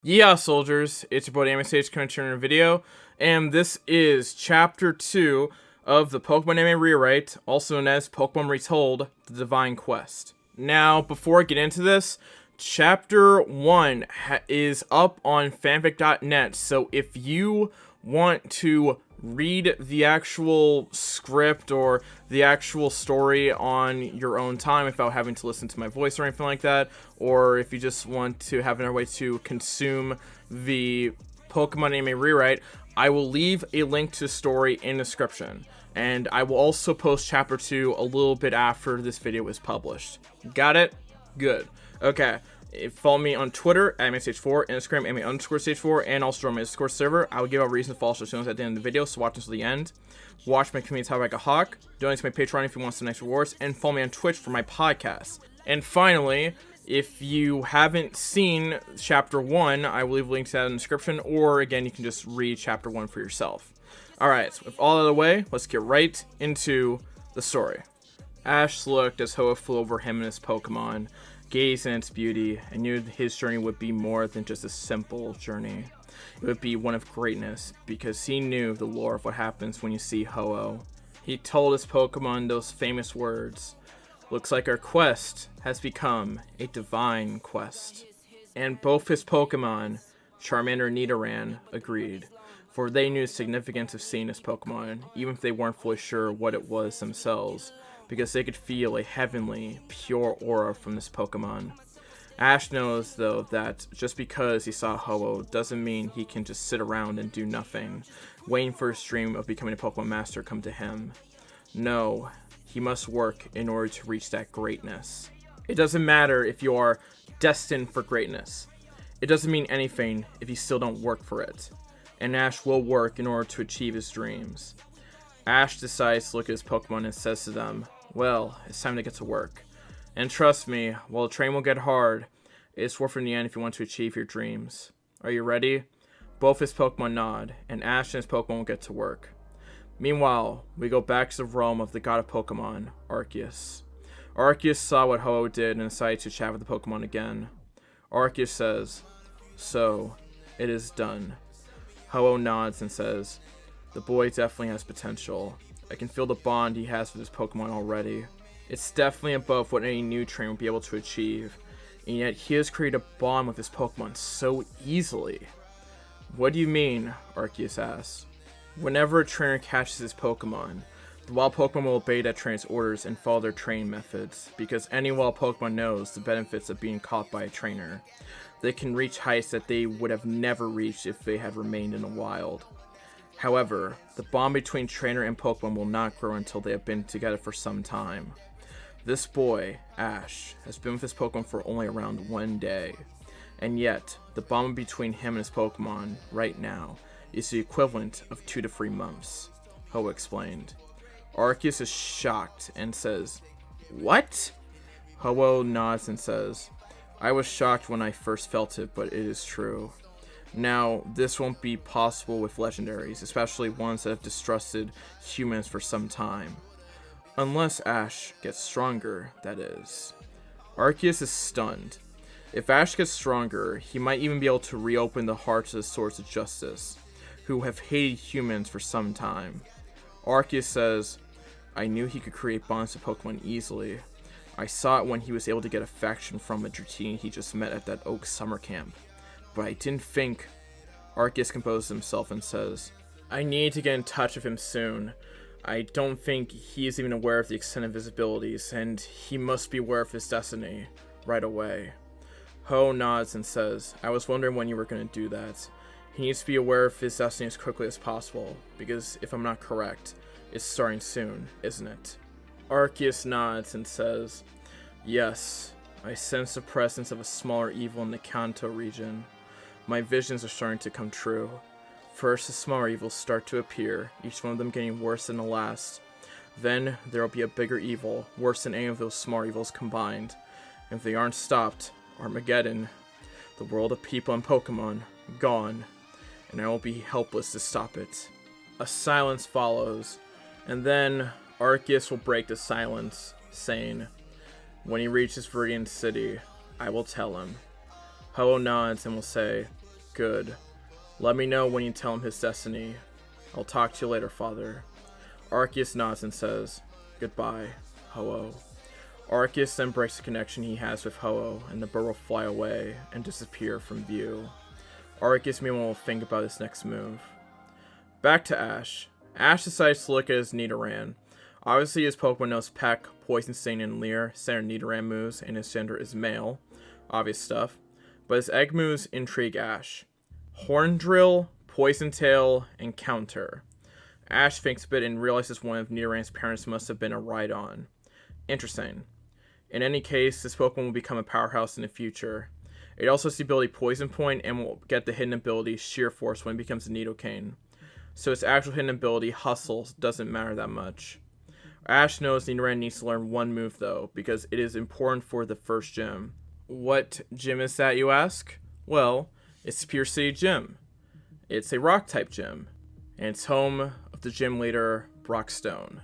Yeah, soldiers, it's your boy Sage coming to a video, and this is Chapter 2 of the Pokemon Anime Rewrite, also known as Pokemon Retold, The Divine Quest. Now, before I get into this, Chapter 1 is up on fanfic.net, so if you want to read the actual script or the actual story on your own time without having to listen to my voice or anything like that, or if you just want to have another way to consume the Pokemon Anime Rewrite, I will leave a link to the story in the description. And I will also post Chapter 2 a little bit after this video is published. Got it? Good. Okay. Follow me on Twitter, @AnimeStage4, Instagram, @anime_stage4, and also join my Discord server. I will give out reasons to follow shows at the end of the video, so watch until the end. Watch my community talk like a hawk, donate to my Patreon if you want some nice rewards, and follow me on Twitch for my podcast. And finally, if you haven't seen Chapter 1, I will leave links to that in the description, or again, you can just read Chapter 1 for yourself. Alright, so with all out of the way, let's get right into the story. Ash looked as Hoa flew over him and his Pokemon, gazed in its beauty, and knew his journey would be more than just a simple journey. It would be one of greatness, because he knew the lore of what happens when you see Ho-Oh. He told his Pokemon those famous words, "Looks like our quest has become a divine quest." And both his Pokemon, Charmander and Nidoran, agreed, for they knew the significance of seeing his Pokemon, even if they weren't fully sure what it was themselves, because they could feel a heavenly, pure aura from this Pokemon. Ash knows, though, that just because he saw Ho-Oh doesn't mean he can just sit around and do nothing, waiting for his dream of becoming a Pokemon Master come to him. No, he must work in order to reach that greatness. It doesn't matter if you are destined for greatness. It doesn't mean anything if you still don't work for it. And Ash will work in order to achieve his dreams. Ash decides to look at his Pokemon and says to them, "Well, it's time to get to work. And trust me, while the train will get hard, it's worth it in the end if you want to achieve your dreams. Are you ready?" Both his Pokemon nod, and Ash and his Pokemon will get to work. Meanwhile, we go back to the realm of the god of Pokemon, Arceus. Arceus saw what Ho-Oh did and decided to chat with the Pokemon again. Arceus says, "So, it is done." Ho-Oh nods and says, "The boy definitely has potential. I can feel the bond he has with his Pokemon already. It's definitely above what any new trainer would be able to achieve, and yet he has created a bond with his Pokemon so easily." "What do you mean?" Arceus asks. "Whenever a trainer catches his Pokemon, the wild Pokemon will obey that trainer's orders and follow their training methods, because any wild Pokemon knows the benefits of being caught by a trainer. They can reach heights that they would have never reached if they had remained in the wild. However, the bond between trainer and Pokemon will not grow until they have been together for some time. This boy, Ash, has been with his Pokemon for only around 1 day, and yet the bond between him and his Pokemon right now is the equivalent of 2 to 3 months, Ho explained. Arceus is shocked and says, "What?" Ho nods and says, "I was shocked when I first felt it, but it is true. Now, this won't be possible with legendaries, especially ones that have distrusted humans for some time. Unless Ash gets stronger, that is." Arceus is stunned. If Ash gets stronger, he might even be able to reopen the hearts of the Swords of Justice, who have hated humans for some time. Arceus says, "I knew he could create bonds with Pokemon easily. I saw it when he was able to get affection from a Dratini he just met at that Oak summer camp. But I didn't think..." Arceus composes himself and says, "I need to get in touch with him soon. I don't think he is even aware of the extent of his abilities, and he must be aware of his destiny right away." Ho nods and says, "I was wondering when you were going to do that. He needs to be aware of his destiny as quickly as possible, because if I'm not correct, it's starting soon, isn't it?" Arceus nods and says, "Yes, I sense the presence of a smaller evil in the Kanto region. My visions are starting to come true. First, the smaller evils start to appear, each one of them getting worse than the last. Then, there will be a bigger evil, worse than any of those small evils combined. And if they aren't stopped, Armageddon, the world of people and Pokemon, gone, and I will be helpless to stop it." A silence follows, and then Arceus will break the silence, saying, "When he reaches Viridian City, I will tell him." Ho nods and will say, Good. Let me know when you tell him his destiny. I'll talk to you later, father. Arceus nods and says, goodbye, Ho-Oh. Arceus then breaks the connection he has with Ho-Oh, and the bird will fly away and disappear from view. Arceus meanwhile will think about his next move. Back to Ash. Ash decides to look at his Nidoran. Obviously his Pokemon knows Peck, Poison Sting, and Leer, standard Nidoran moves, and his gender is male. Obvious stuff. But his egg moves intrigue Ash. Horn Drill, Poison Tail, and Counter. Ash thinks a bit and realizes one of Nidoran's parents must have been a Rhydon. Interesting. In any case, this Pokemon will become a powerhouse in the future. It also has the ability Poison Point and will get the hidden ability Sheer Force when it becomes a Nidoking. So its actual hidden ability, Hustle, doesn't matter that much. Ash knows Nidoran needs to learn one move though, because it is important for the first gym. What gym is that, you ask? Well, it's Pure City Gym. It's a rock-type gym, and it's home of the gym leader, Brock Stone.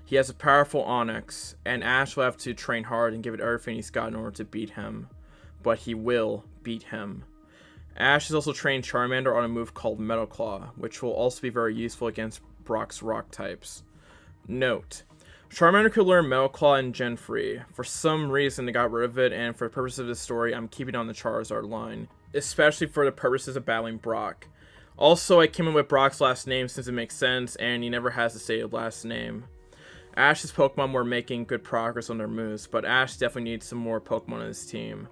He has a powerful Onix, and Ash will have to train hard and give it everything he's got in order to beat him. But he will beat him. Ash has also trained Charmander on a move called Metal Claw, which will also be very useful against Brock's rock types. Note, Charmander could learn Metal Claw in Gen 3. For some reason they got rid of it, and for the purpose of this story, I'm keeping it on the Charizard line, especially for the purposes of battling Brock. Also, I came in with Brock's last name since it makes sense, and he never has a stated last name. Ash's Pokemon were making good progress on their moves, but Ash definitely needs some more Pokemon on his team.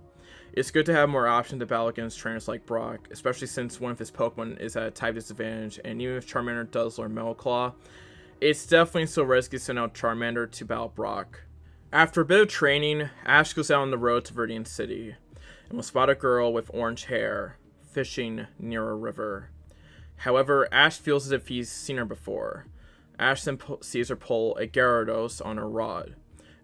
It's good to have more options to battle against trainers like Brock, especially since one of his Pokemon is at a type disadvantage, and even if Charmander does learn Metal Claw, it's definitely still risky to send out Charmander to battle Brock. After a bit of training, Ash goes out on the road to Viridian City, and will spot a girl with orange hair, fishing near a river. However, Ash feels as if he's seen her before. Ash then sees her pull a Gyarados on her rod.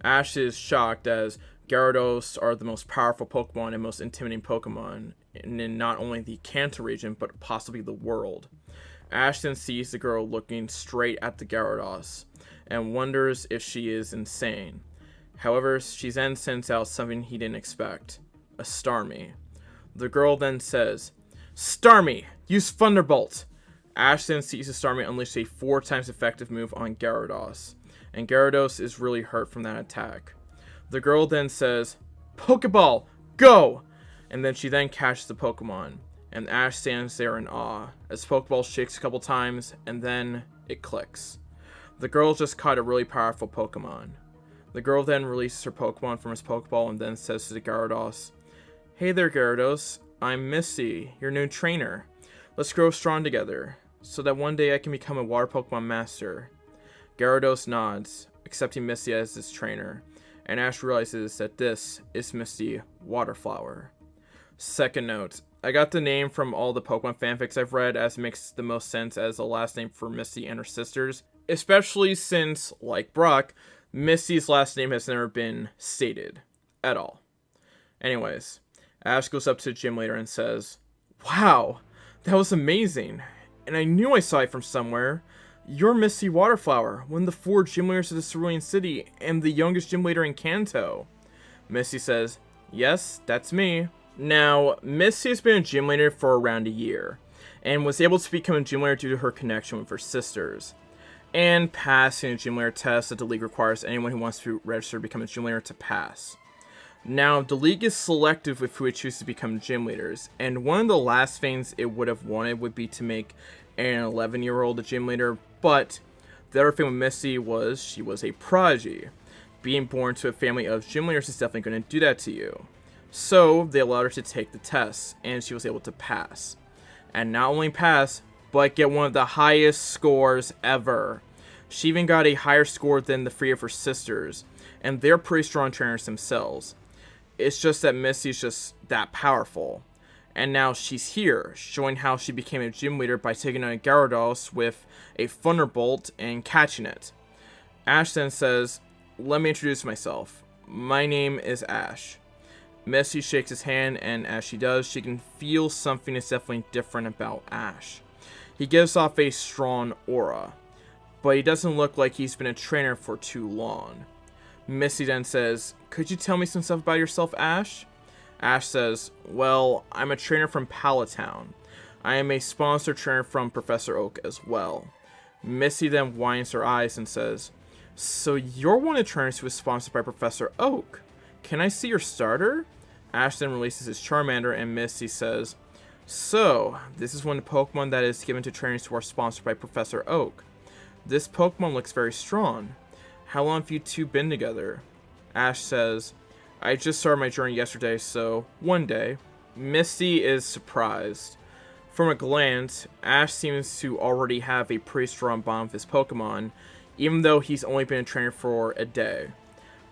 Ash is shocked as Gyarados are the most powerful Pokemon and most intimidating Pokemon in not only the Kanto region, but possibly the world. Ash then sees the girl looking straight at the Gyarados, and wonders if she is insane. However, she then sends out something he didn't expect, a Starmie. The girl then says, "Starmie, use Thunderbolt!" Ash then sees the Starmie unleash a 4 times effective move on Gyarados, and Gyarados is really hurt from that attack. The girl then says, "Pokeball, go!" And then she then catches the Pokemon, and Ash stands there in awe, as Pokeball shakes a couple times, and then it clicks. The girl just caught a really powerful Pokemon. The girl then releases her Pokemon from his Pokeball and then says to the Gyarados, "Hey there, Gyarados, I'm Misty, your new trainer. Let's grow strong together, so that one day I can become a water Pokemon master." Gyarados nods, accepting Misty as his trainer, and Ash realizes that this is Misty Waterflower. Second note, I got the name from all the Pokemon fanfics I've read, as it makes the most sense as the last name for Misty and her sisters, especially since, like Brock, Misty's last name has never been stated at all. Anyways, Ash goes up to the gym leader and says, "Wow, that was amazing, and I knew I saw it from somewhere. You're Misty Waterflower, one of the 4 gym leaders of the Cerulean City, and the youngest gym leader in Kanto." Misty says, "Yes, that's me." Now, Misty has been a gym leader for around a year, and was able to become a gym leader due to her connection with her sisters, and passing a gym leader test that the league requires anyone who wants to register to become a gym leader to pass. Now, the league is selective with who it chooses to become gym leaders, and one of the last things it would have wanted would be to make an 11-year-old a gym leader, but the other thing with Misty was she was a prodigy. Being born to a family of gym leaders is definitely going to do that to you. So, they allowed her to take the test, and she was able to pass. And not only pass, but get one of the highest scores ever. She even got a higher score than the 3 of her sisters, and they're pretty strong trainers themselves. It's just that Misty's just that powerful. And now she's here, showing how she became a gym leader by taking on a Gyarados with a Thunderbolt and catching it. Ash then says, "Let me introduce myself. My name is Ash." Misty shakes his hand, and as she does, she can feel something is definitely different about Ash. He gives off a strong aura, but he doesn't look like he's been a trainer for too long. Misty then says, "Could you tell me some stuff about yourself, Ash?" Ash says, "Well, I'm a trainer from Palatown. I am a sponsored trainer from Professor Oak as well. Misty then winds her eyes and says, so you're one of the trainers who was sponsored by Professor Oak. Can I see your starter? Ash then releases his Charmander and Misty says, so, this is one of the Pokemon that is given to trainers who are sponsored by Professor Oak. This Pokemon looks very strong. How long have you two been together? Ash says, I just started my journey yesterday, so one day. Misty is surprised. From a glance, Ash seems to already have a pretty strong bond with his Pokemon, even though he's only been a trainer for a day.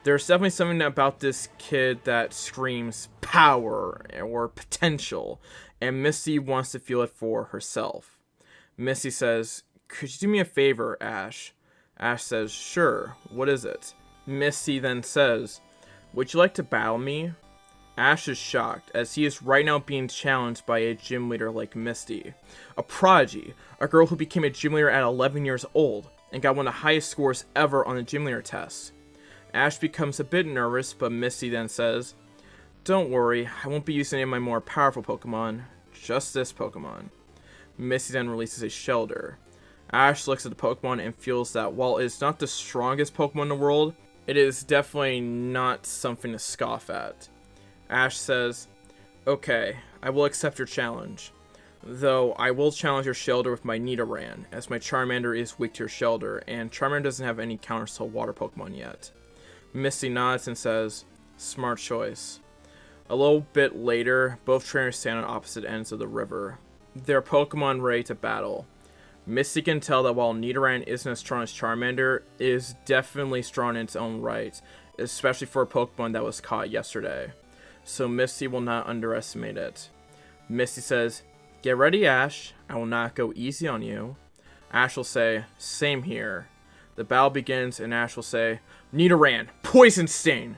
There's definitely something about this kid that screams power or potential, and Misty wants to feel it for herself. Misty says, could you do me a favor, Ash? Ash says, sure, what is it? Misty then says, would you like to battle me? Ash is shocked, as he is right now being challenged by a gym leader like Misty. A prodigy, a girl who became a gym leader at 11 years old, and got one of the highest scores ever on the gym leader test. Ash becomes a bit nervous, but Misty then says, don't worry, I won't be using any of my more powerful Pokemon, just this Pokemon. Misty then releases a Shelter. Ash looks at the Pokemon and feels that while it is not the strongest Pokemon in the world, it is definitely not something to scoff at. Ash says, okay, I will accept your challenge. Though, I will challenge your Shelter with my Nidoran, as my Charmander is weak to your Shelter, and Charmander doesn't have any counters to water Pokemon yet. Misty nods and says, smart choice. A little bit later, both trainers stand on opposite ends of the river. Their Pokemon ready to battle. Misty can tell that while Nidoran isn't as strong as Charmander, it is definitely strong in its own right, especially for a Pokemon that was caught yesterday. So Misty will not underestimate it. Misty says, get ready, Ash. I will not go easy on you. Ash will say, same here. The battle begins and Ash will say, Nidoran, Poison Sting!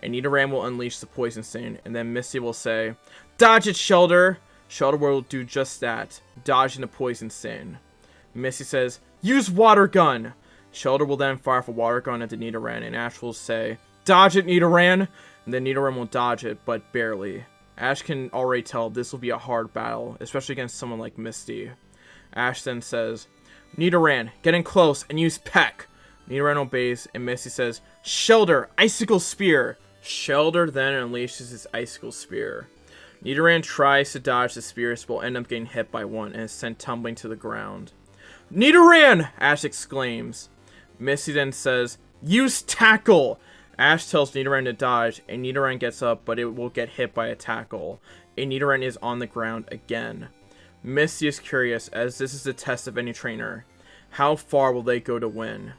And Nidoran will unleash the Poison Sting, and then Misty will say, dodge it, Shelter! Shelter will do just that, dodging the Poison Sting. Misty says, use Water Gun! Shelter will then fire off a Water Gun at the Nidoran, and Ash will say, dodge it, Nidoran! And then Nidoran will dodge it, but barely. Ash can already tell this will be a hard battle, especially against someone like Misty. Ash then says, Nidoran, get in close and use Peck! Nidoran obeys, and Misty says, Shelter, Icicle Spear! Shelter then unleashes his Icicle Spear. Nidoran tries to dodge the spears, but will end up getting hit by one and is sent tumbling to the ground. Nidoran! Ash exclaims. Misty then says, use Tackle! Ash tells Nidoran to dodge, and Nidoran gets up, but it will get hit by a tackle. And Nidoran is on the ground again. Misty is curious, as this is the test of any trainer. How far will they go to win?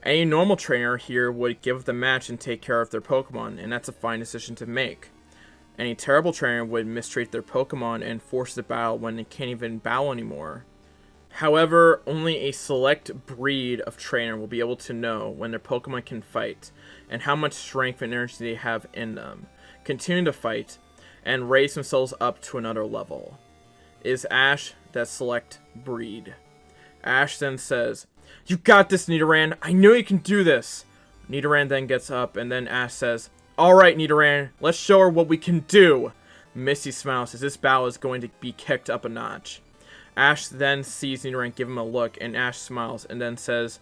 Any normal trainer here would give the match and take care of their Pokemon, and that's a fine decision to make. Any terrible trainer would mistreat their Pokemon and force the battle when they can't even battle anymore. However, only a select breed of trainer will be able to know when their Pokemon can fight, and how much strength and energy they have in them, continue to fight, and raise themselves up to another level. Is Ash that select breed? Ash then says, you got this, Nidoran! I know you can do this! Nidoran then gets up, and then Ash says, alright, Nidoran, let's show her what we can do! Misty smiles as this battle is going to be kicked up a notch. Ash then sees Nidoran give him a look, and Ash smiles and then says,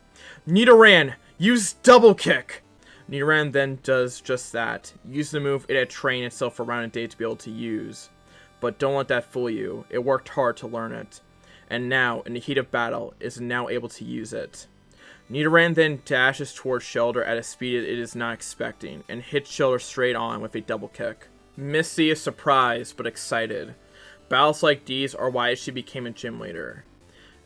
Nidoran, use Double Kick! Nidoran then does just that. Use the move it had trained itself for around a day to be able to use. But don't let that fool you. It worked hard to learn it. And now, in the heat of battle, is now able to use it. Nidoran then dashes towards Shelter at a speed it is not expecting, and hits Shelter straight on with a double kick. Misty is surprised, but excited. Battles like these are why she became a gym leader.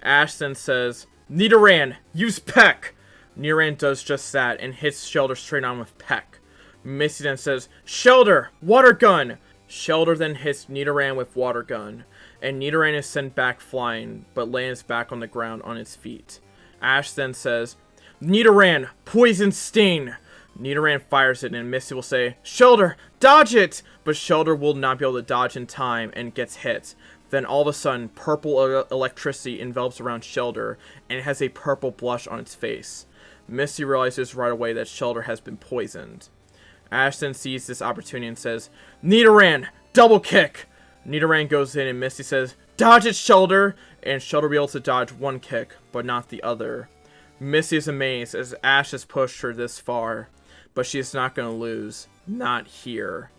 Ash then says, Nidoran, use Peck! Nidoran does just that, and hits Shelter straight on with Peck. Misty then says, Shelter, Water Gun! Shelter then hits Nidoran with Water Gun, and Nidoran is sent back flying, but lands back on the ground on its feet. Ash then says, Nidoran, Poison Sting! Nidoran fires it, and Misty will say, Shelter, dodge it! But Shelter will not be able to dodge in time and gets hit. Then all of a sudden, purple electricity envelops around Shelter, and it has a purple blush on its face. Misty realizes right away that Shelter has been poisoned. Ash then sees this opportunity and says, Nidoran, double kick! Nidoran goes in and Misty says, Dodge it, Shoulder! And Shoulder will be able to dodge one kick, but not the other. Misty is amazed as Ash has pushed her this far, but she is not going to lose. Not here.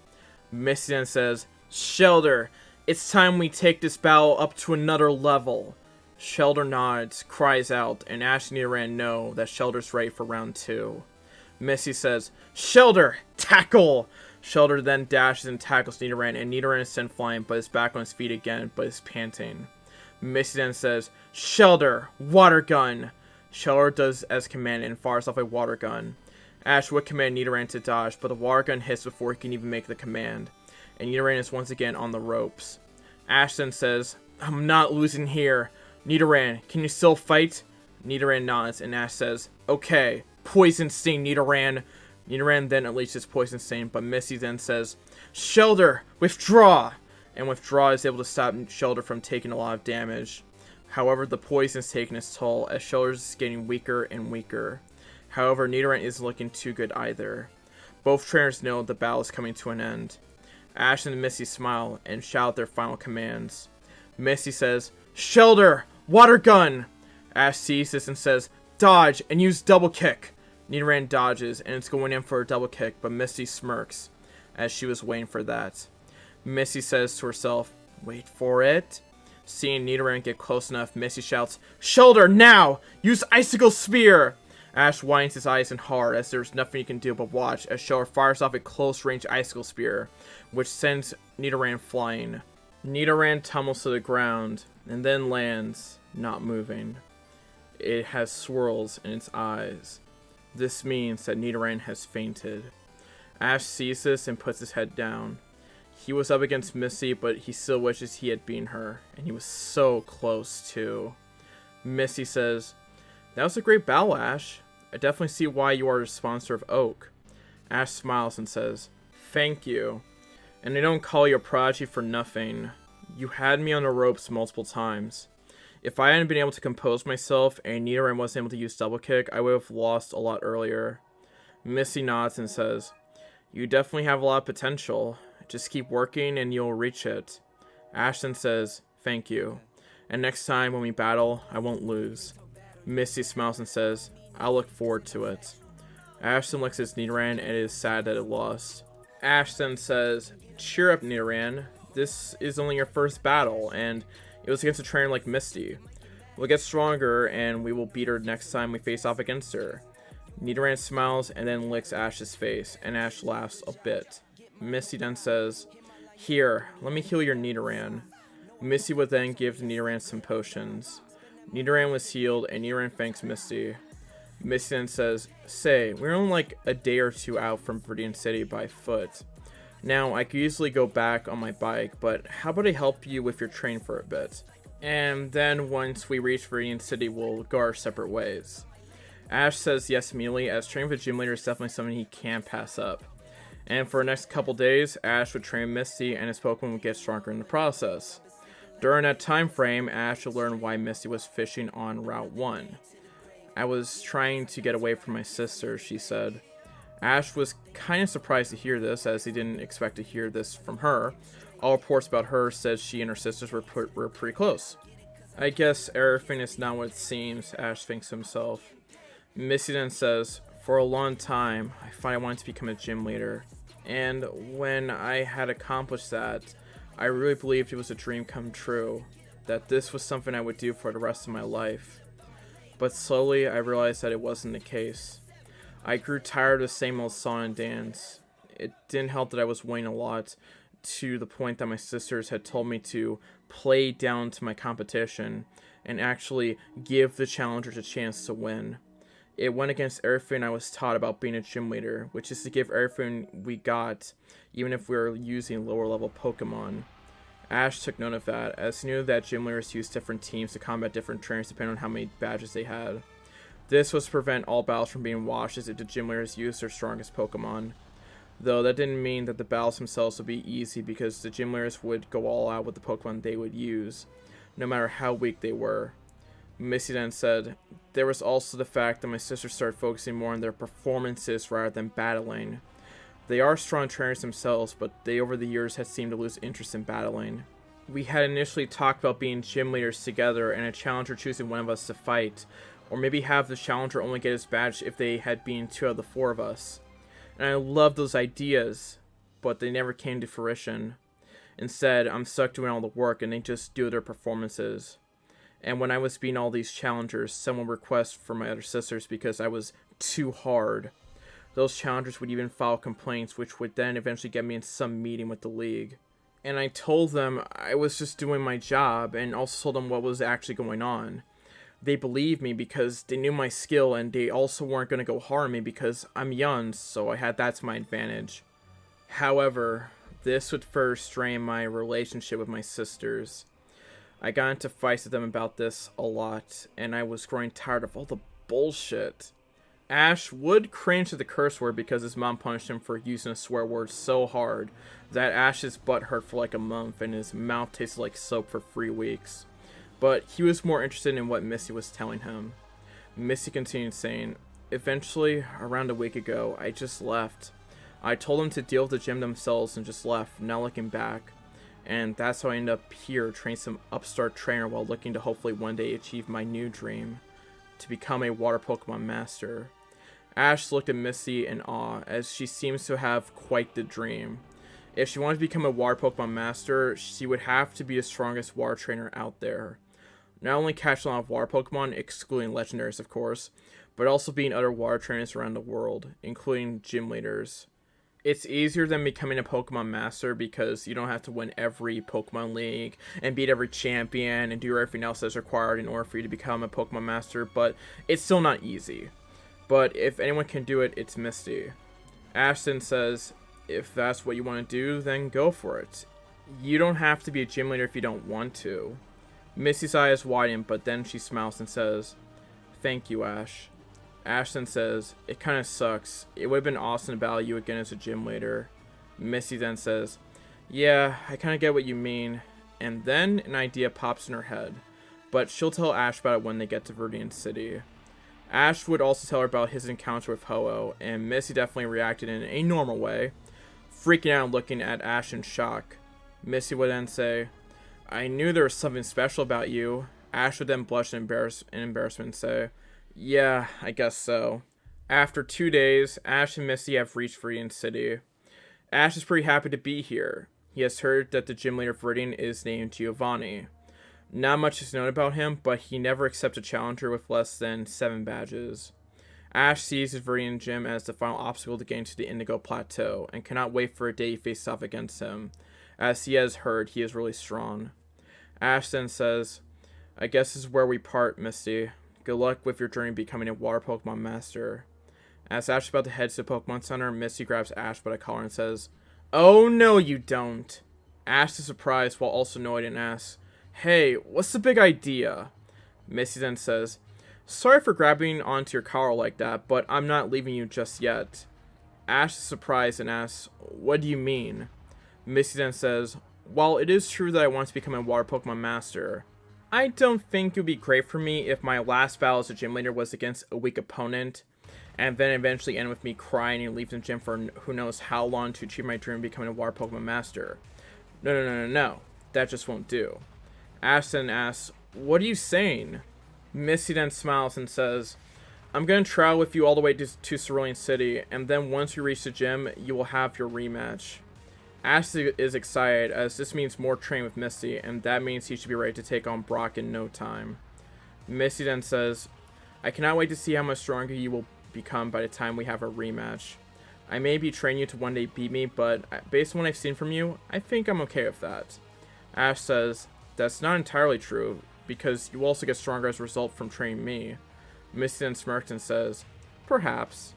Misty then says, Shoulder, it's time we take this battle up to another level. Shoulder nods, cries out, and Ash and Nidoran know that Shoulder's ready for round 2. Misty says, Shoulder, tackle! Shoulder then dashes and tackles Nidoran, and Nidoran is sent flying, but is back on his feet again, but is panting. Misty then says, Shoulder, water gun! Shoulder does as commanded and fires off a water gun. Ash would command Nidoran to dodge, but the water gun hits before he can even make the command, and Nidoran is once again on the ropes. Ash then says, I'm not losing here. Nidoran, can you still fight? Nidoran nods, and Ash says, okay, poison sting, Nidoran. Nidoran then unleashes poison sting, but Misty then says, Shoulder, withdraw! And withdraw is able to stop Shoulder from taking a lot of damage. However, the poison is taking its toll as Shoulder is getting weaker and weaker. However, Nidoran isn't looking too good either. Both trainers know the battle is coming to an end. Ash and Misty smile and shout their final commands. Misty says, Shoulder, water gun! Ash sees this and says, dodge and use double kick. Nidoran dodges and it's going in for a double kick, but Misty smirks as she was waiting for that. Misty says to herself, wait for it. Seeing Nidoran get close enough, Misty shouts, Shoulder, now! Use Icicle Spear! Ash winds his eyes in hard as there's nothing he can do but watch as Shoulder fires off a close-range Icicle Spear, which sends Nidoran flying. Nidoran tumbles to the ground and then lands, not moving. It has swirls in its eyes. This means that Nidoran has fainted. Ash sees this and puts his head down. He was up against Misty, but he still wishes he had beaten her, and he was so close too. Misty says, that was a great battle, Ash. I definitely see why you are a sponsor of Oak. Ash smiles and says, thank you. And I don't call you a prodigy for nothing. You had me on the ropes multiple times. If I hadn't been able to compose myself and Nidoran wasn't able to use double kick, I would have lost a lot earlier. Misty nods and says, you definitely have a lot of potential. Just keep working and you'll reach it. Ashton says, thank you. And next time when we battle, I won't lose. Misty smiles and says, I'll look forward to it. Ashton looks at Nidoran and is sad that it lost. Ashton says, cheer up, Nidoran. This is only your first battle, and it was against a trainer like Misty. We'll get stronger, and we will beat her next time we face off against her. Nidoran smiles and then licks Ash's face, and Ash laughs a bit. Misty then says, here, let me heal your Nidoran. Misty would then give Nidoran some potions. Nidoran was healed, and Nidoran thanks Misty. Misty then says, say, we're only like a day or two out from Viridian City by foot. Now, I could easily go back on my bike, but how about I help you with your train for a bit? And then once we reach Viridian City, we'll go our separate ways. Ash says yes immediately, as training with a gym leader is definitely something he can't pass up. And for the next couple days, Ash would train Misty, and his Pokemon would get stronger in the process. During that time frame, Ash would learn why Misty was fishing on Route 1. I was trying to get away from my sister, she said. Ash was kind of surprised to hear this, as he didn't expect to hear this from her. All reports about her said she and her sisters were pretty close. I guess everything is not what it seems, Ash thinks to himself. Misty then says, for a long time, I thought I wanted to become a gym leader. And when I had accomplished that, I really believed it was a dream come true, that this was something I would do for the rest of my life. But slowly, I realized that it wasn't the case. I grew tired of the same old song and dance. It didn't help that I was winning a lot, to the point that my sisters had told me to play down to my competition and actually give the challengers a chance to win. It went against everything I was taught about being a gym leader, which is to give everything we got, even if we were using lower level Pokemon. Ash took note of that, as he knew that gym leaders used different teams to combat different trainers depending on how many badges they had. This was to prevent all battles from being washed as if the gym leaders used their strongest Pokemon. Though that didn't mean that the battles themselves would be easy, because the gym leaders would go all out with the Pokemon they would use, no matter how weak they were. Misty then said, there was also the fact that my sisters started focusing more on their performances rather than battling. They are strong trainers themselves, but they over the years had seemed to lose interest in battling. We had initially talked about being gym leaders together and a challenger choosing one of us to fight, or maybe have the challenger only get his badge if they had been 2 out of the 4 of us. And I loved those ideas, but they never came to fruition. Instead, I'm stuck doing all the work and they just do their performances. And when I was beating all these challengers, someone requested for my other sisters because I was too hard. Those challengers would even file complaints, which would then eventually get me in some meeting with the league. And I told them I was just doing my job, and also told them what was actually going on. They believed me because they knew my skill, and they also weren't going to go harm me because I'm young, so I had that to my advantage. However, this would further strain my relationship with my sisters. I got into fights with them about this a lot, and I was growing tired of all the bullshit. Ash would cringe at the curse word because his mom punished him for using a swear word so hard that Ash's butt hurt for like a month and his mouth tasted like soap for 3 weeks. But he was more interested in what Missy was telling him. Missy continued saying, "Eventually, around a week ago, I just left. I told them to deal with the gym themselves and just left, not looking back. And that's how I ended up here, training some upstart trainer while looking to hopefully one day achieve my new dream, to become a water Pokemon master." Ash looked at Missy in awe, as she seems to have quite the dream. If she wanted to become a water Pokemon master, she would have to be the strongest water trainer out there. Not only catch a lot of water Pokemon, excluding legendaries of course, but also beating other water trainers around the world, including gym leaders. It's easier than becoming a Pokemon master because you don't have to win every Pokemon League and beat every champion and do everything else that's required in order for you to become a Pokemon master, but it's still not easy. But if anyone can do it, it's Misty. Ashton says, "If that's what you want to do, then go for it. You don't have to be a gym leader if you don't want to." Misty's eyes widen, but then she smiles and says, "Thank you, Ash." Ashton says, "It kind of sucks. It would have been awesome to battle you again as a gym leader." Misty then says, "Yeah, I kind of get what you mean." And then an idea pops in her head, but she'll tell Ash about it when they get to Viridian City. Ash would also tell her about his encounter with Ho-Oh, and Misty definitely reacted in a normal way, freaking out and looking at Ash in shock. Misty would then say, "I knew there was something special about you." Ash would then blush in embarrassment and say, "Yeah, I guess so." After 2 days, Ash and Misty have reached Viridian City. Ash is pretty happy to be here. He has heard that the gym leader of Viridian is named Giovanni. Not much is known about him, but he never accepts a challenger with less than 7 badges. Ash sees his Viridian gym as the final obstacle to getting to the Indigo Plateau, and cannot wait for a day he faces off against him, as he has heard he is really strong. Ash then says, "I guess this is where we part, Misty. Good luck with your journey becoming a water Pokemon master." As Ash is about to head to the Pokemon Center, Misty grabs Ash by the collar and says, "Oh no you don't." Ash is surprised while also annoyed and asks, "Hey, what's the big idea?" Misty then says, "Sorry for grabbing onto your collar like that, but I'm not leaving you just yet." Ash is surprised and asks, "What do you mean?" Misty then says, "While it is true that I want to become a water Pokemon master, I don't think it would be great for me if my last battle as a gym leader was against a weak opponent, and then eventually end with me crying and leaving the gym for who knows how long to achieve my dream of becoming a water Pokemon master. No. That just won't do." Ash then asks, "What are you saying?" Misty then smiles and says, "I'm going to travel with you all the way to Cerulean City, and then once we reach the gym, you will have your rematch." Ash is excited, as this means more training with Misty, and that means he should be ready to take on Brock in no time. Misty then says, "I cannot wait to see how much stronger you will become by the time we have a rematch. I may be training you to one day beat me, but based on what I've seen from you, I think I'm okay with that." Ash says, "That's not entirely true, because you also get stronger as a result from training me." Misty then smirks and says, "Perhaps."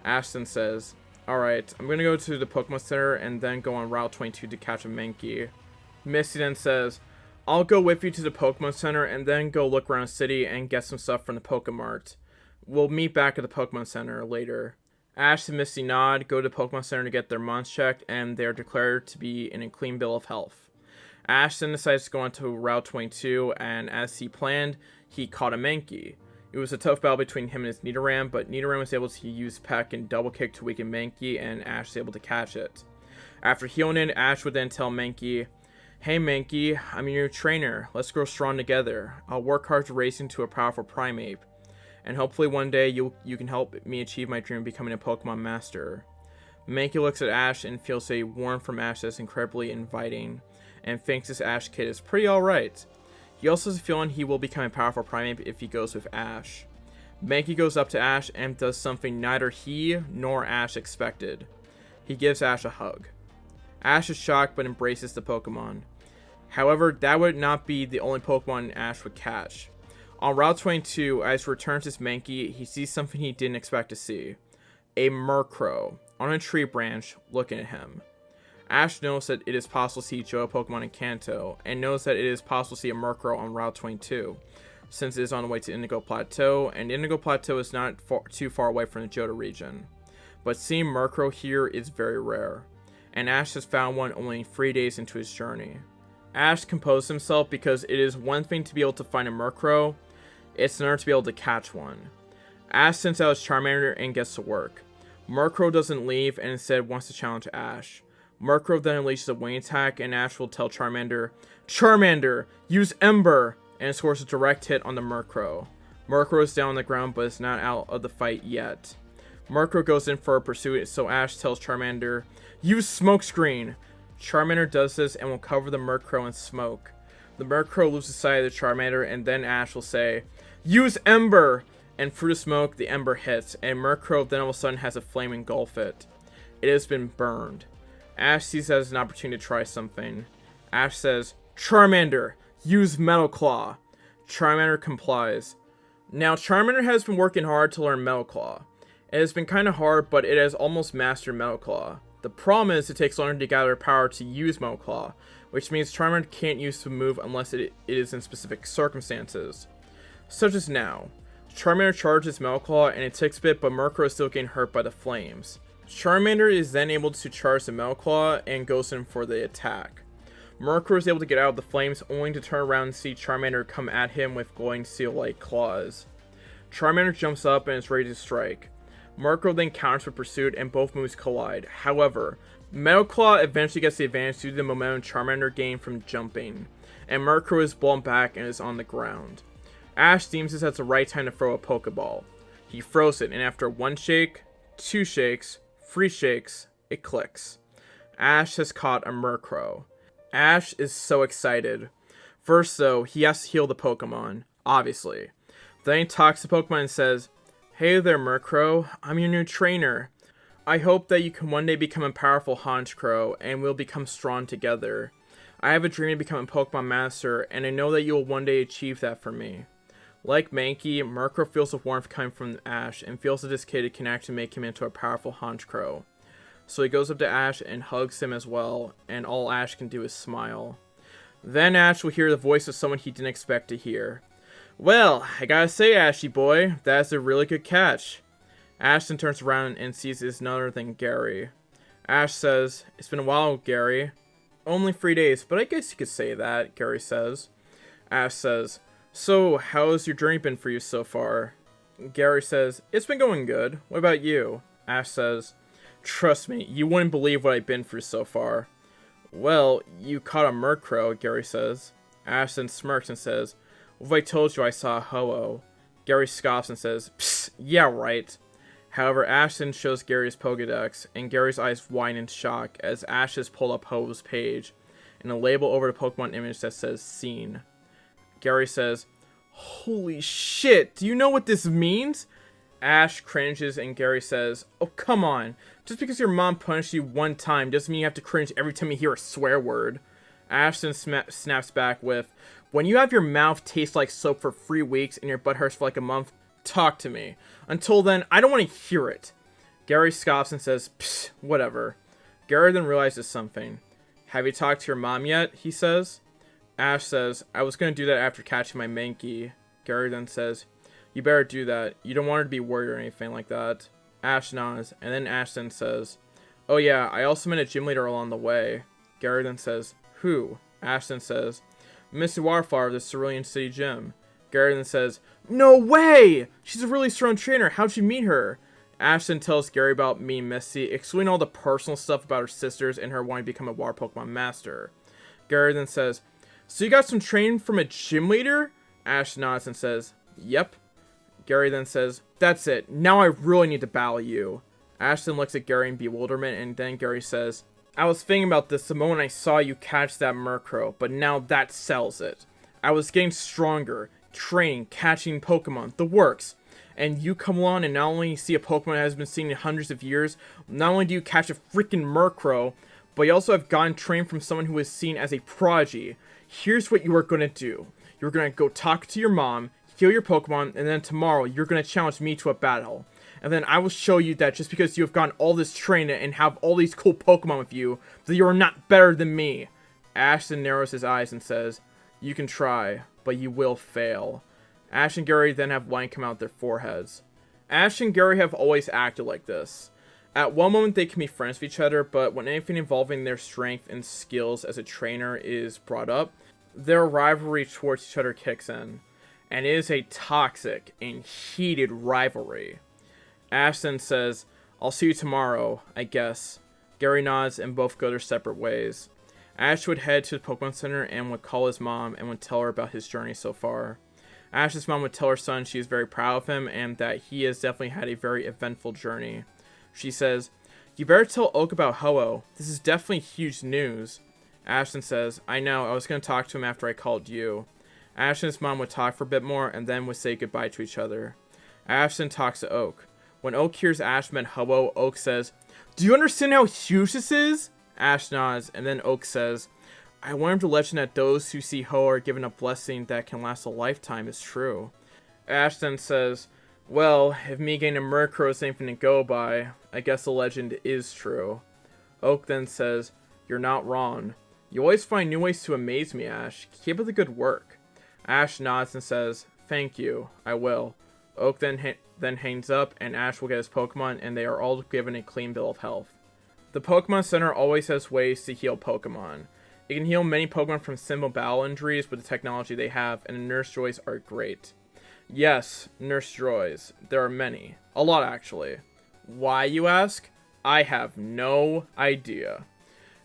Ash then says, "Alright, I'm going to go to the Pokemon Center and then go on Route 22 to catch a Mankey." Misty then says, "I'll go with you to the Pokemon Center and then go look around the city and get some stuff from the Pokemart. We'll meet back at the Pokemon Center later." Ash and Misty nod, go to the Pokemon Center to get their mons checked, and they are declared to be in a clean bill of health. Ash then decides to go onto Route 22, and as he planned, he caught a Mankey. It was a tough battle between him and his Nidoran, but Nidoran was able to use Peck and Double Kick to weaken Mankey, and Ash was able to catch it. After healing it, Ash would then tell Mankey, Hey Mankey, I'm your new trainer. Let's grow strong together. I'll work hard to raise you into a powerful Primeape. And hopefully one day you can help me achieve my dream of becoming a Pokemon Master. Mankey looks at Ash and feels a warmth from Ash that's incredibly inviting, and thinks this Ash kid is pretty alright. He also has a feeling he will become a powerful Primeape if he goes with Ash. Mankey goes up to Ash and does something neither he nor Ash expected. He gives Ash a hug. Ash is shocked but embraces the Pokemon. However, that would not be the only Pokemon Ash would catch. On Route 22, as he returns his Mankey, he sees something he didn't expect to see. A Murkrow on a tree branch looking at him. Ash knows that it is possible to see Johto Pokemon in Kanto, and knows that it is possible to see a Murkrow on Route 22, since it is on the way to Indigo Plateau, and Indigo Plateau is not too far away from the Johto region. But seeing Murkrow here is very rare, and Ash has found one only 3 days into his journey. Ash composed himself because it is one thing to be able to find a Murkrow, it's another to be able to catch one. Ash sends out his Charmander and gets to work. Murkrow doesn't leave and instead wants to challenge Ash. Murkrow then unleashes a wing attack and Ash will tell Charmander, "Charmander, use Ember!" and scores a direct hit on the Murkrow. Murkrow is down on the ground but is not out of the fight yet. Murkrow goes in for a pursuit, so Ash tells Charmander, "Use Smokescreen!" Charmander does this and will cover the Murkrow in smoke. The Murkrow loses sight of the Charmander and then Ash will say, "Use Ember!" And through the smoke, the Ember hits, and Murkrow then all of a sudden has a flame engulf it. It has been burned. Ash sees it as an opportunity to try something. Ash says, "Charmander, use Metal Claw." Charmander complies. Now, Charmander has been working hard to learn Metal Claw. It has been kind of hard, but it has almost mastered Metal Claw. The problem is it takes longer to gather power to use Metal Claw, which means Charmander can't use the move unless it is in specific circumstances. Such as now. Charmander charges Metal Claw and it takes a bit, but Murkrow is still getting hurt by the flames. Charmander is then able to charge the Metal Claw and goes in for the attack. Murkrow is able to get out of the flames, only to turn around and see Charmander come at him with glowing steel-like claws. Charmander jumps up and is ready to strike. Murkrow then counters with pursuit and both moves collide. However, Metal Claw eventually gets the advantage due to the momentum Charmander gained from jumping, and Murkrow is blown back and is on the ground. Ash deems this as the right time to throw a Pokeball. He throws it, and after 1 shake, 2 shakes, 3 shakes, it clicks. Ash has caught a Murkrow. Ash is so excited. First though, he has to heal the Pokemon, obviously. Then he talks to Pokemon and says, "Hey there Murkrow, I'm your new trainer. I hope that you can one day become a powerful Honchkrow and we'll become strong together. I have a dream to become a Pokemon Master and I know that you will one day achieve that for me." Like Mankey, Murkrow feels the warmth coming from Ash and feels that this kid can actually make him into a powerful Honchkrow. So he goes up to Ash and hugs him as well, and all Ash can do is smile. Then Ash will hear the voice of someone he didn't expect to hear. "Well, I gotta say, Ashy boy, that's a really good catch." Ash then turns around and sees it's none other than Gary. Ash says, "It's been a while, Gary." "Only 3 days, but I guess you could say that," Gary says. Ash says, "So, how's your journey been for you so far?" Gary says, "It's been going good. What about you?" Ash says, "Trust me, you wouldn't believe what I've been through so far." "Well, you caught a Murkrow," Gary says. Ash then smirks and says, "What if I told you I saw a Ho-Oh?" Gary scoffs and says, "Psst, yeah, right." However, Ash then shows Gary's Pokedex, and Gary's eyes widen in shock as Ash has pulled up Ho-Oh's page, and a label over the Pokemon image that says "Seen." Gary says, "Holy shit, do you know what this means?" Ash cringes and Gary says, "Oh, come on. Just because your mom punished you 1 time doesn't mean you have to cringe every time you hear a swear word." Ash then snaps back with, "When you have your mouth taste like soap for 3 weeks and your butt hurts for like a month, talk to me. Until then, I don't want to hear it." Gary scoffs and says, "Psst, whatever." Gary then realizes something. "Have you talked to your mom yet?" he says. Ash says, "I was going to do that after catching my Mankey." Gary then says, "You better do that. You don't want her to be worried or anything like that." Ash nods, and then Ash then says, "Oh yeah, I also met a gym leader along the way." Gary then says, "Who?" Ash then says, "Missy Waterflower of the Cerulean City Gym." Gary then says, "No way! She's a really strong trainer. How'd you meet her?" Ash then tells Gary about meeting Misty, explaining all the personal stuff about her sisters and her wanting to become a water Pokemon Master. Gary then says, so you got some training from a gym leader? Ash nods and says, yep. Gary then says, that's it. Now I really need to battle you. Ash then looks at Gary in bewilderment, and then Gary says, I was thinking about this the moment I saw you catch that Murkrow, but now that settles it. I was getting stronger, training, catching Pokemon, the works. And you come along and not only see a Pokemon that has been seen in hundreds of years, not only do you catch a freaking Murkrow, but you also have gotten trained from someone who is seen as a prodigy. Here's what you are going to do. You're going to go talk to your mom, heal your Pokemon, and then tomorrow you're going to challenge me to a battle. And then I will show you that just because you have gotten all this training and have all these cool Pokemon with you, that you are not better than me. Ash then narrows his eyes and says, you can try, but you will fail. Ash and Gary then have light come out their foreheads. Ash and Gary have always acted like this. At one moment they can be friends with each other, but when anything involving their strength and skills as a trainer is brought up, their rivalry towards each other kicks in. And it is a toxic and heated rivalry. Ash then says, I'll see you tomorrow, I guess. Gary nods and both go their separate ways. Ash would head to the Pokemon Center and would call his mom and would tell her about his journey so far. Ash's mom would tell her son she is very proud of him and that he has definitely had a very eventful journey. She says, you better tell Oak about Ho-Oh. This is definitely huge news. Ashton says, I know, I was going to talk to him after I called you. Ashton's mom would talk for a bit more and then would say goodbye to each other. Ashton talks to Oak. When Oak hears Ash met Ho-Oh, Oak says, do you understand how huge this is? Ash nods, and then Oak says, I wonder if the legend that those who see Ho-Oh are given a blessing that can last a lifetime is true. Ash then says, well, if me getting a Murkrow is anything to go by, I guess the legend is true. Oak then says, you're not wrong. You always find new ways to amaze me, Ash. Keep up the good work. Ash nods and says, thank you, I will. Oak then hangs up, and Ash will get his Pokemon, and they are all given a clean bill of health. The Pokemon Center always has ways to heal Pokemon. It can heal many Pokemon from simple battle injuries with the technology they have, and the Nurse Joys are great. Yes, Nurse Joys. There are many. A lot, actually. Why, you ask? I have no idea.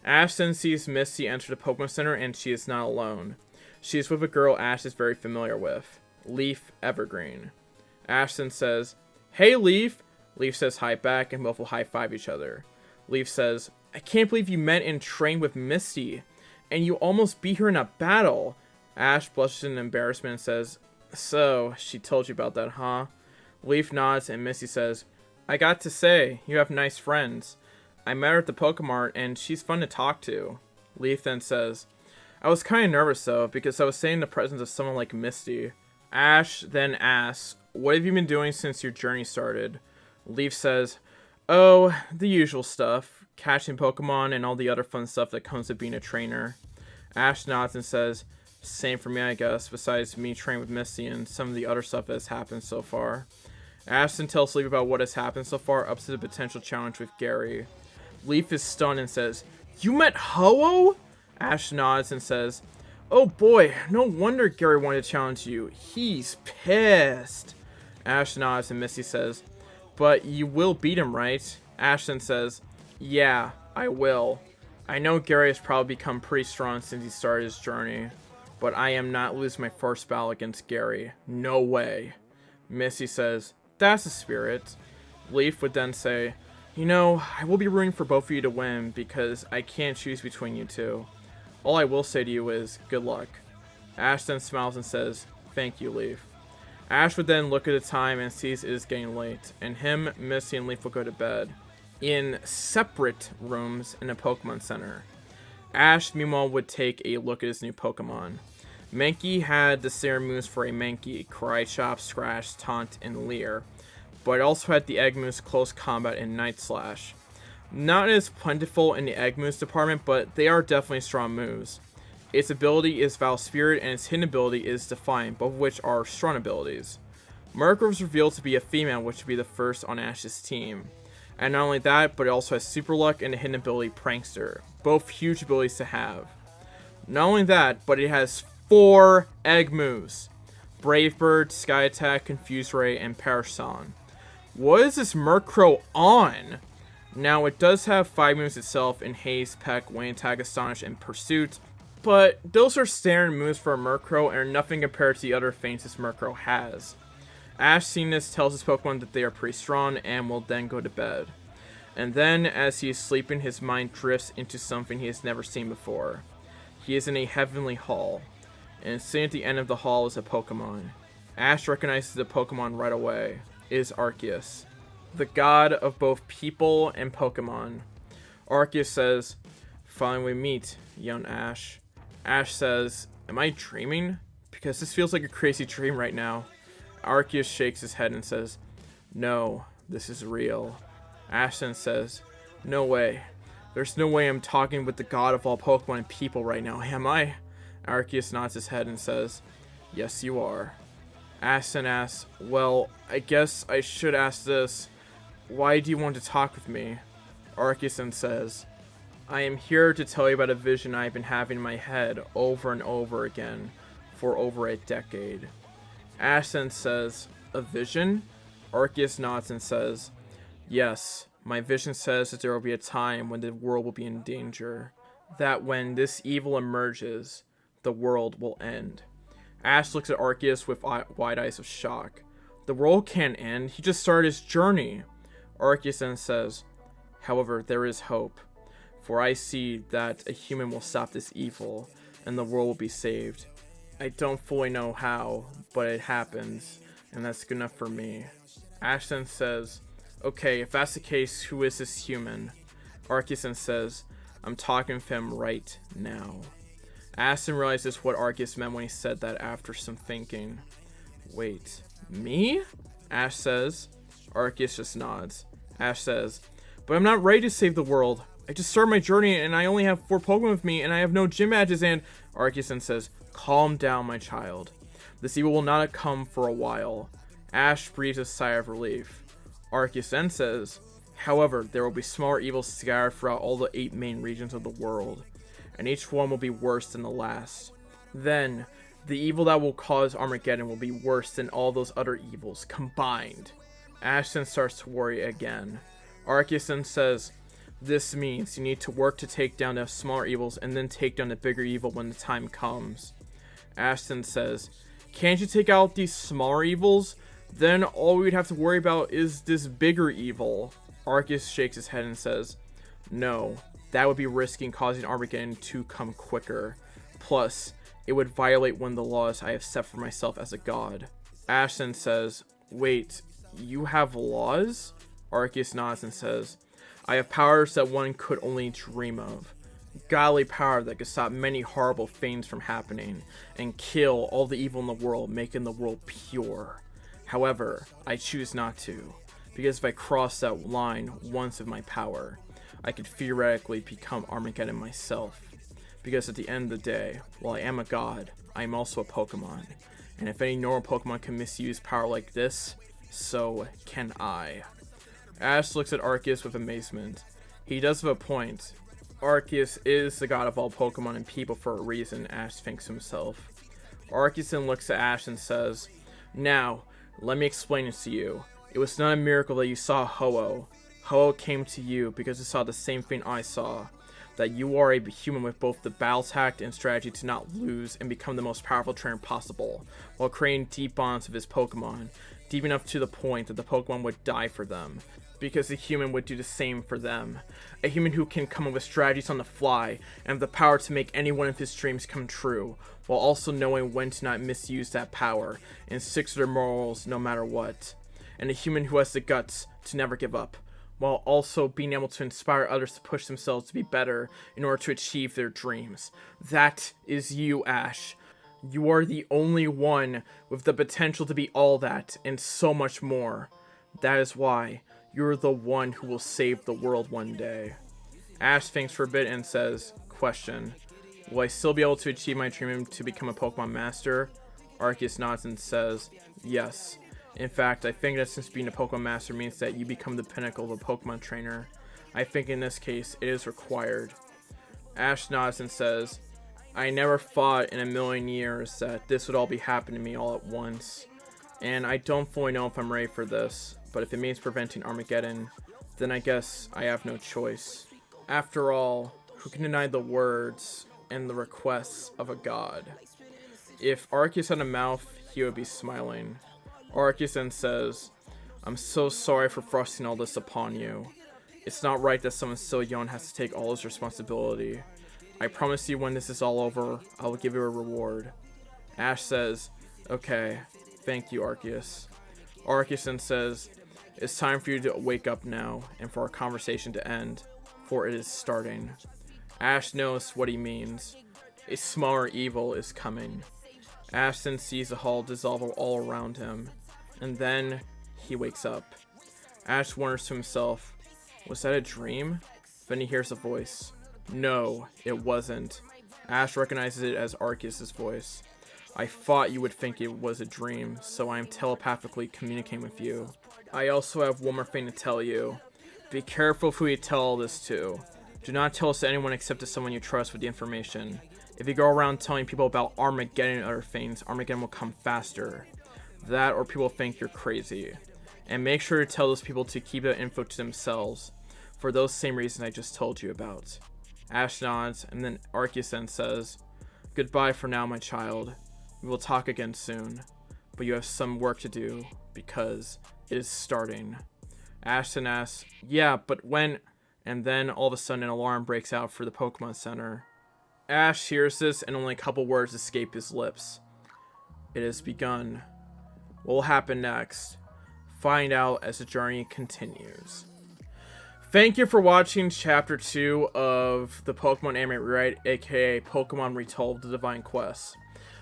Ash then sees Misty enter the Pokemon Center, and she is not alone. She is with a girl Ash is very familiar with, Leaf Evergreen. Ash then says, hey, Leaf! Leaf says hi back, and both will high-five each other. Leaf says, I can't believe you met and trained with Misty, and you almost beat her in a battle. Ash blushes in embarrassment and says, so, she told you about that, huh? Leaf nods, and Misty says, I got to say, you have nice friends. I met her at the Pokemart, and she's fun to talk to. Leaf then says, I was kind of nervous, though, because I was staying in the presence of someone like Misty. Ash then asks, what have you been doing since your journey started? Leaf says, oh, the usual stuff. Catching Pokemon and all the other fun stuff that comes with being a trainer. Ash nods and says, same for me, I guess, besides me training with Misty and some of the other stuff that has happened so far. Ash then tells Leaf about what has happened so far up to the potential challenge with Gary. Leaf is stunned and says, you met Ho-Oh? Ash nods and says, oh boy, no wonder Gary wanted to challenge you. He's pissed. Ash nods and Misty says, but you will beat him, right? Ash then says, yeah, I will. I know Gary has probably become pretty strong since he started his journey, but I am not losing my first battle against Gary. No way. Misty says, that's the spirit. Leaf would then say, you know, I will be rooting for both of you to win because I can't choose between you two. All I will say to you is, good luck. Ash then smiles and says, thank you, Leaf. Ash would then look at the time and sees it is getting late, and him, Misty, and Leaf will go to bed in separate rooms in a Pokemon Center. Ash, meanwhile, would take a look at his new Pokemon. Mankey had the serum moves for a Mankey, Karate Chop, Scratch, Taunt, and Leer, but it also had the Egg moves Close Combat and Night Slash. Not as plentiful in the Egg moves department, but they are definitely strong moves. Its ability is Foul Spirit, and its hidden ability is Defiant, both of which are strong abilities. Murkrow was revealed to be a female, which would be the first on Ash's team. And not only that, but it also has Super Luck and the hidden ability Prankster, both huge abilities to have. Not only that, but it has 4 Egg moves: Brave Bird, Sky Attack, Confuse Ray, and Perish Song. What is this Murkrow on? Now, it does have 5 moves itself in Haste, Peck, Wayne Attack, Astonish, and Pursuit, But those are standard moves for a Murkrow and are nothing compared to the other feints this Murkrow has. Ash, seeing this, tells his Pokemon that they are pretty strong and will then go to bed. And then, as he is sleeping, his mind drifts into something he has never seen before. He is in a heavenly hall, and sitting at the end of the hall is a Pokemon. Ash recognizes the Pokemon right away. It is Arceus, the god of both people and Pokemon. Arceus says, "Finally we meet, young Ash." Ash says, "Am I dreaming? Because this feels like a crazy dream right now." Arceus shakes his head and says, "No, this is real." Ash then says, "No way. There's no way I'm talking with the god of all Pokemon and people right now, am I?" Arceus nods his head and says, "Yes, you are." Ash then asks, "Well, I guess I should ask this. Why do you want to talk with me?" Arceus then says, "I am here to tell you about a vision I've been having in my head over and over again for over a decade." Ash then says, "A vision?" Arceus nods and says, "Yes, my vision says that there will be a time when the world will be in danger. That when this evil emerges, the world will end." Ash looks at Arceus with wide eyes of shock. "The world can't end. He just started his journey." Arceus then says, "However, there is hope. For I see that a human will stop this evil, and the world will be saved. I don't fully know how, but it happens, and that's good enough for me." Ash then says, "Okay, if that's the case, who is this human?" Arceus then says, "I'm talking with him right now." Ash then realizes what Arceus meant when he said that after some thinking. "Wait, me?" Ash says. Arceus just nods. Ash says, "But I'm not ready to save the world. I just started my journey and I only have 4 Pokemon with me and I have no gym badges and..." Arceus then says, "Calm down, my child. This evil will not come for a while." Ash breathes a sigh of relief. Arceus then says, "However, there will be smaller evils scattered throughout all the 8 main regions of the world, and each one will be worse than the last. Then, the evil that will cause Armageddon will be worse than all those other evils combined." Ash then starts to worry again. Arceus then says, "This means you need to work to take down the smaller evils and then take down the bigger evil when the time comes." Ash then says, "Can't you take out these smaller evils? Then all we'd have to worry about is this bigger evil." Arceus shakes his head and says, "No, that would be risking causing Armageddon to come quicker. Plus, it would violate one of the laws I have set for myself as a god." Ash then says, "Wait, you have laws?" Arceus nods and says, "I have powers that one could only dream of. Godly power that could stop many horrible things from happening and kill all the evil in the world, making the world pure. However, I choose not to, because if I cross that line once with my power, I could theoretically become Armageddon myself. Because at the end of the day, while I am a god, I am also a Pokemon. And if any normal Pokemon can misuse power like this, so can I." Ash looks at Arceus with amazement. He does have a point. Arceus is the god of all Pokemon and people for a reason, Ash thinks to himself. Arceus then looks at Ash and says, "Now, let me explain this to you. It was not a miracle that you saw Ho-Oh. Ho-Oh came to you because it saw the same thing I saw. That you are a human with both the battle tact and strategy to not lose and become the most powerful trainer possible, while creating deep bonds with his Pokemon, deep enough to the point that the Pokemon would die for them, because the human would do the same for them. A human who can come up with strategies on the fly and have the power to make any one of his dreams come true, while also knowing when to not misuse that power and stick to their morals no matter what. And a human who has the guts to never give up, while also being able to inspire others to push themselves to be better in order to achieve their dreams. That is you, Ash. You are the only one with the potential to be all that and so much more. That is why you're the one who will save the world one day." Ash thinks for a bit and says, "Question. Will I still be able to achieve my dream to become a Pokemon Master?" Arceus nods and says, "Yes. In fact, I think that since being a Pokemon Master means that you become the pinnacle of a Pokemon trainer, I think in this case it is required." Ash nods and says, "I never thought in a million years that this would all be happening to me all at once. And I don't fully know if I'm ready for this, but if it means preventing Armageddon, then I guess I have no choice. After all, who can deny the words, and the requests of a god. If Arceus had a mouth, he would be smiling. Arceus then says, I'm so sorry for thrusting all this upon you. It's not right that someone so young has to take all this responsibility. I promise you when this is all over, I will give you a reward. Ash says, okay, thank you, Arceus. Arceus then says, it's time for you to wake up now, and for our conversation to end, for it is starting. Ash knows what he means. A smaller evil is coming. Ash then sees the hall dissolve all around him, and then he wakes up. Ash wonders to himself, was that a dream? Then he hears a voice. No, it wasn't. Ash recognizes it as Arceus' voice. I thought you would think it was a dream, so I am telepathically communicating with you. I also have one more thing to tell you. Be careful of who you tell all this to. Do not tell this to anyone except to someone you trust with the information. If you go around telling people about Armageddon and other things, Armageddon will come faster. That or people think you're crazy. And make sure to tell those people to keep the info to themselves, for those same reasons I just told you about. Ash nods, and then Arceus then says, goodbye for now, my child. We will talk again soon, but you have some work to do, because it is starting. Ash then asks, yeah, but when? And then all of a sudden an alarm breaks out for the Pokemon Center. Ash hears this and only a couple words escape his lips. It has begun. What will happen next? Find out as the journey continues. Thank you for watching Chapter 2 of the Pokemon Anime Rewrite, aka Pokemon Retold, The Divine Quest.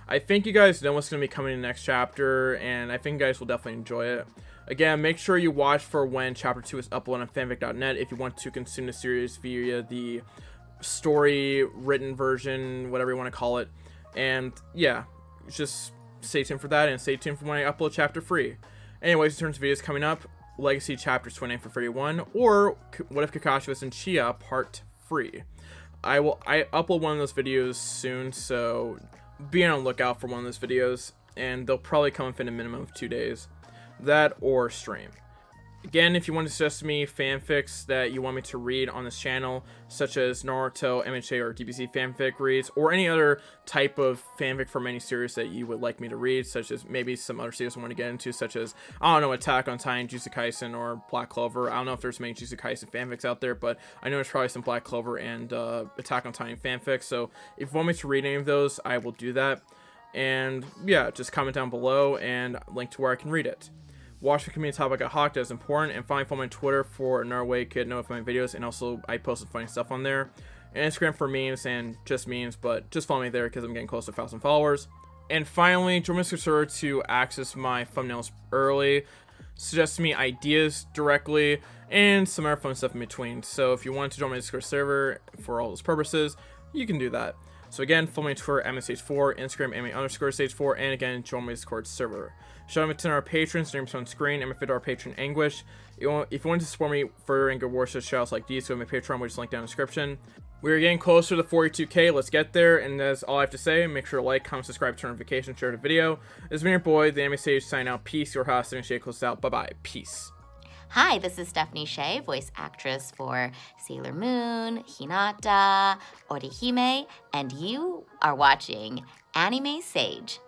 I think you guys know what's going to be coming in the next chapter, and I think you guys will definitely enjoy it. Again, make sure you watch for when Chapter 2 is uploaded on fanfic.net if you want to consume the series via the story written version, whatever you want to call it. And yeah, just stay tuned for that, and stay tuned for when I upload Chapter 3. Anyways, in terms of videos coming up, Legacy Chapters 29 for 31, or What If Kakashi Was in Chia Part 3. I upload one of those videos soon, so be on the lookout for one of those videos, and they'll probably come within a minimum of 2 days. That or stream. Again, if you want to suggest to me fanfics that you want me to read on this channel, such as Naruto, MHA, or DBZ fanfic reads, or any other type of fanfic from any series that you would like me to read, such as maybe some other series I want to get into, such as, I don't know, Attack on Titan, Jujutsu Kaisen, or Black Clover. I don't know if there's many Jujutsu Kaisen fanfics out there, but I know there's probably some Black Clover and Attack on Titan fanfics, so if you want me to read any of those, I will do that. And yeah, just comment down below and link to where I can read it. Watch the community topic at Hawk, that is important, and finally follow me on Twitter for another way you can notify my videos, and also I post some funny stuff on there. And Instagram for memes and just memes, but just follow me there because I'm getting close to 1,000 followers. And finally, join my server to access my thumbnails early, suggest me ideas directly, and some other fun stuff in between. So if you want to join my Discord server for all those purposes, you can do that. So again, follow me on Twitter, MSH4, Instagram, MA_stage4, and again, join my Discord server. Shout out to our patrons, names on screen, and my $50 patron Anguish. If you want to support me further and good works to shoutouts like these, go to my Patreon, which is linked down in the description. We're getting closer to 42k, let's get there, and that's all I have to say. Make sure to like, comment, subscribe, turn notifications, share the video. This has been your boy, the Anime Sage, signing out. Peace, your host, and Shay closes out. Bye-bye. Peace. Hi, this is Stephanie Shea, voice actress for Sailor Moon, Hinata, Orihime, and you are watching Anime Sage.